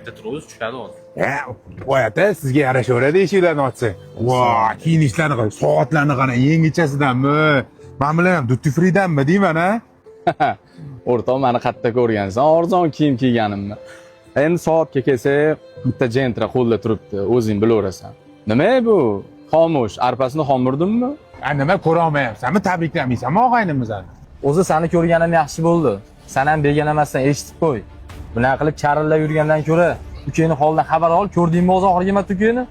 bitta turimiz tushadi hozir. Qo'yata sizga yarashaveradi eshiklarni ochsa. Voy, kiyinishlarni qara, soatlarni qara, yangichasidanmi? Men bilan ham duty freedanmi deyman a? O'rtoq, meni qayerda ko'rgansan? Arzon kiyim kiyganimni. Endi soatga kelsak, bitta jentra qo'lda turibdi, o'zing bilaverasan. Nima bu? Xomush, arpasini xomirdimmi? Nima ko'ra olmayapsanmi? Tabriklamaysanmi og'aynimizni? O'zi seni ko'rganim yaxshi bo'ldi. Sen ham begona emassan, eshitib qo'y. Bunaqa qilib charillab yurgandan ko'ra, ukangni holidan xabar ol, ko'rdingmi o'zi oxirgi marta ukangni?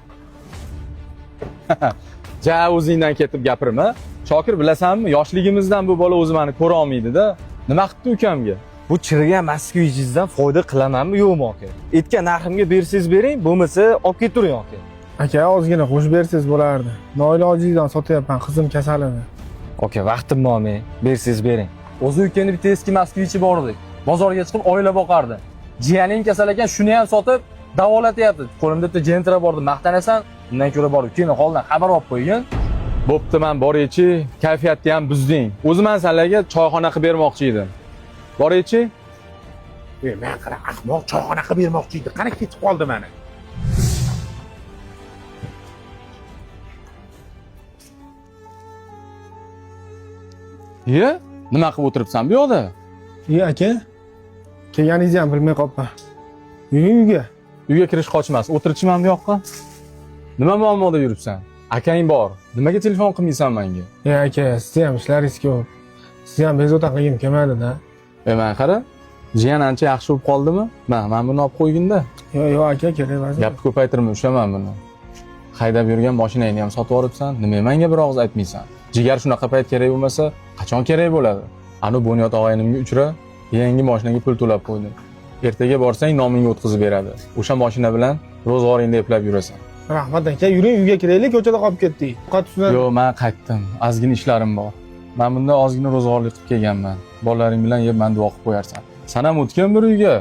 Ja, o'zingdan ketib gapirma. Shokir, bilasanmi, yoshligimizdan bu bola o'zi meni ko'ra olmaydi-da. Nima qildi ukamga? Bu chirigan moskvijingizdan foyda qilamanmi yo'qmi aka? Etgan narximga bersangiz bering, bo'lmasa olib ketavering aka. Aka, ozgina qo'shib bersangiz bo'lardi. Noilojlikdan sotyapman qizim kasalini. Aka, vaqtim bormi? Bersangiz bering. O'zi ukangni bitta eski moskvichi bor edi. Bozorga chiqib oila boqardi. Jiyaning kasal ekan, shuni ham sotib davolatyapti. Qo'limda bitta jentra bor edi, maqtanasan. Undan ko'ra bor, ukangni holidan xabar olib qo'ygin. Bo'pti, men boraychi, kayfiyatni ham buzding. O'zi men senlarga choyxona qilib bermoqchi edim. Boraychi? Men qara, ahmoq choyxona qilib bermoqchi edi. Qani ketib qoldi mana. Ye? Nima qilib o'tiribsan bu yoqda? Aka, kelganingizni ham bilmay qolibman. Yuring uyga. Uyga kirish qochmas. O'tirchiman bu yoqqa. Nima muammoda yuribsan? Akang bor. Nimaga telefon qilmaysan menga? Aka, sizni ham ishlaringiz ko'p. Sizni ham bezovta qilgim kelmadi-da. Men qara, jiyan ancha yaxshi bo'lib qoldimi? Men buni olib qo'yginda. Yo'q, aka, kerak emas. Gapni ko'paytirma, ushlaman buni. Haydab yurgan mashinangni ham sotib olibsan. Nima menga bir og'iz aytmaysan? Jigar shunaqa payt kerak bo'lmasa, qachon kerak bo'ladi? Ani Bunyod og'aynimga uchra, yangi mashinaga pul to'lab qo'ydim. Ertaga borsang nomingga o'tkazib beradi. O'sha mashina bilan ro'zg'oringni eplab yurasan. Rahmat aka, yuring uyga kiraylik, ko'chada qolib ketdik. Yo'q, men qaytdim. Ozgina ishlarim bor. Men bunda ozgina ro'zg'orlik qilib kelganman. Bolalaring bilan yeb meni duo qilib qo'yarsan. Sen ham o'tgan bir uyga.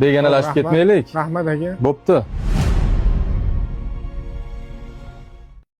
Begonalashib ketmaylik. Rahmat aka. Bo'pti.